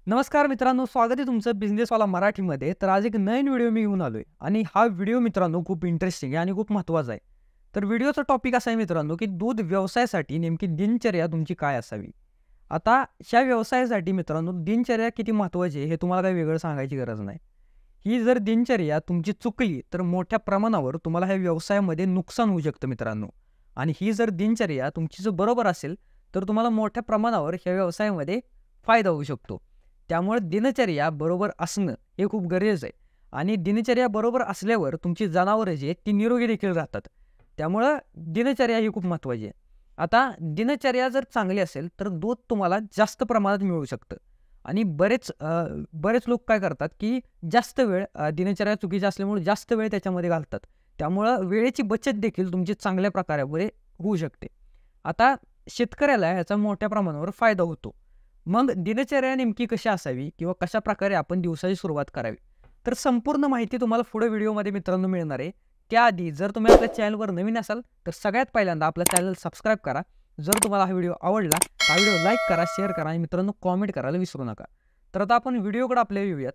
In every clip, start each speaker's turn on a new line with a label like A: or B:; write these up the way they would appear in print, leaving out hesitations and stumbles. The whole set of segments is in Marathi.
A: नमस्कार मित्रांनो, स्वागत आहे तुमचं बिझनेसवाला मराठीमध्ये. तर आज एक नवीन व्हिडिओ मी घेऊन आलोय आणि हा व्हिडिओ मित्रांनो खूप इंटरेस्टिंग आहे आणि खूप महत्त्वाचा आहे. तर व्हिडिओचा टॉपिक असा आहे मित्रांनो, की दूध व्यवसायासाठी नेमकी दिनचर्या तुमची काय असावी? आता ह्या व्यवसायासाठी मित्रांनो दिनचर्या किती महत्त्वाची आहे हे तुम्हाला काही वेगळं सांगायची गरज नाही. ही जर दिनचर्या तुमची चुकली तर मोठ्या प्रमाणावर तुम्हाला ह्या व्यवसायामध्ये नुकसान होऊ शकतं मित्रांनो. आणि ही जर दिनचर्या तुमची जर बरोबर असेल, तर तुम्हाला मोठ्या प्रमाणावर ह्या व्यवसायामध्ये फायदा होऊ शकतो. त्यामुळे दिनचर्या बरोबर असणं हे खूप गरजेचं आहे आणि दिनचर्या बरोबर असल्यावर तुमची जनावरं जी आहेत ती निरोगी देखील राहतात. त्यामुळं दिनचर्या ही खूप महत्त्वाची आहे. आता दिनचर्या जर चांगली असेल तर दूध तुम्हाला जास्त प्रमाणात मिळू शकतं आणि बरेच लोक काय करतात, की जास्त वेळ दिनचर्या चुकीची असल्यामुळे जास्त वेळ त्याच्यामध्ये घालतात. त्यामुळं वेळेची बचत देखील तुमची चांगल्या प्रकारे होऊ शकते. आता शेतकऱ्याला ह्याचा मोठ्या प्रमाणावर फायदा होतो. मग दिनचर्या नेमकी कशी असावी किंवा कशाप्रकारे आपण दिवसाची सुरुवात करावी? तर संपूर्ण माहिती तुम्हाला पुढे व्हिडिओमध्ये मित्रांनो मिळणार आहे. त्याआधी जर तुम्ही आपल्या चॅनलवर नवीन असाल, तर सगळ्यात पहिल्यांदा आपलं चॅनल सबस्क्राईब करा. जर तुम्हाला हा व्हिडिओ आवडला, तर हा व्हिडिओ लाईक करा, शेअर करा आणि मित्रांनो कॉमेंट करायला विसरू नका. तर आता आपण व्हिडिओकडे आपल्या येऊयात.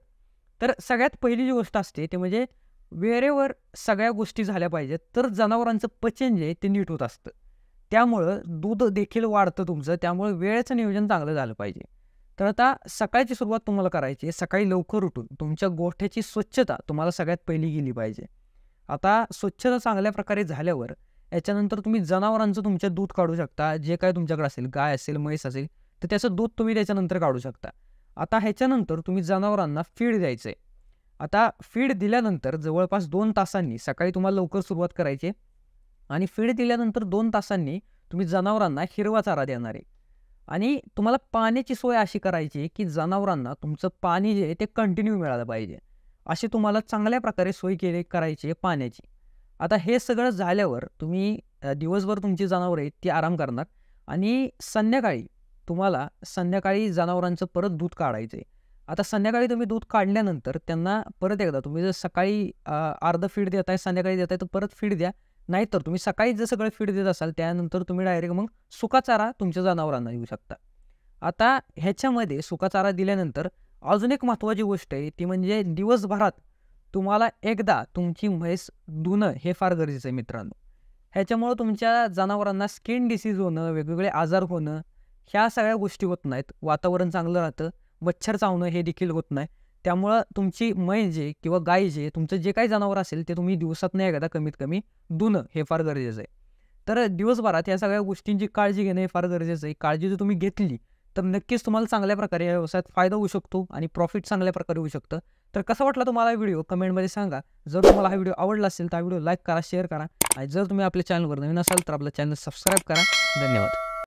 A: तर सगळ्यात पहिली जी गोष्ट असते ते म्हणजे वेळेवर सगळ्या गोष्टी झाल्या पाहिजेत, तर जनावरांचं पचन जे आहे ते नीट होत असतं. त्यामुळं दूध देखील वाढतं तुमचं. त्यामुळे वेळेचं नियोजन चांगलं झालं पाहिजे. तर आता सकाळची सुरुवात तुम्हाला करायची आहे. सकाळी लवकर उठून तुमच्या गोठ्याची स्वच्छता तुम्हाला सगळ्यात पहिली केली पाहिजे. आता स्वच्छता चांगल्या प्रकारे झाल्यावर याच्यानंतर तुम्ही जनावरांचं तुमच्या दूध काढू शकता. जे काही तुमच्याकडे असेल, गाय असेल, म्हैस असेल, तर त्याचं दूध तुम्ही त्याच्यानंतर काढू शकता. आता ह्याच्यानंतर तुम्ही जनावरांना फीड द्यायचं आहे. आता फीड दिल्यानंतर जवळपास 2 तासांनी सकाळी तुम्हाला लवकर सुरुवात करायची आहे आणि फीड दिल्यानंतर 2 तासांनी तुम्ही जनावरांना हिरवा चारा देणार आहे. आणि तुम्हाला पाण्याची सोय अशी करायची की जनावरांना तुमचं पाणी जे आहे ते कंटिन्यू मिळालं पाहिजे. अशी तुम्हाला चांगल्या प्रकारे सोय करायची आहे पाण्याची. आता हे सगळं झाल्यावर तुम्ही दिवसभर तुमची जनावरं आहेत ती आराम करणार आणि संध्याकाळी जनावरांचं परत दूध काढायचं आहे. आता संध्याकाळी तुम्ही दूध काढल्यानंतर त्यांना परत एकदा तुम्ही जर सकाळी अर्धं फीड देताय, संध्याकाळी देताय, तर परत फीड द्या. नाहीतर तुम्ही सकाळी जर सगळं फीड देत असाल, त्यानंतर तुम्ही डायरेक्ट मग सुका चारा तुमच्या जनावरांना देऊ शकता. आता ह्याच्यामध्ये सुका चारा दिल्यानंतर अजून एक महत्त्वाची गोष्ट आहे, ती म्हणजे दिवसभरात तुम्हाला एकदा तुमची म्हैस धुणं हे फार गरजेचं आहे मित्रांनो. ह्याच्यामुळं तुमच्या जनावरांना स्किन डिसीज होणं, वेगवेगळे आजार होणं, ह्या सगळ्या गोष्टी होत नाहीत. वातावरण चांगलं राहतं, मच्छर चावणं हे देखील होत नाही. त्यामुळं तुमची म्हैस जे किंवा गाय जे तुमचं जे काही जनावर असेल ते तुम्ही दिवसातनं एकदा कमीत कमी धुणं हे फार गरजेचं आहे. तर दिवसभरात या सगळ्या गोष्टींची काळजी घेणं हे फार गरजेचं आहे. काळजी जर तुम्ही घेतली, तर नक्कीच तुम्हाला चांगल्या प्रकारे या व्यवसायात फायदा होऊ शकतो आणि प्रॉफिट चांगल्या प्रकारे होऊ शकतं. तर कसा वाटला तुम्हाला हा व्हिडिओ कमेंटमध्ये सांगा. जर तुम्हाला हा व्हिडिओ आवडला असेल तर हा व्हिडिओ लाईक करा, शेअर करा आणि जर तुम्ही आपल्या चॅनलवर नवीन असाल तर आपलं चॅनल सबस्क्राईब करा. धन्यवाद.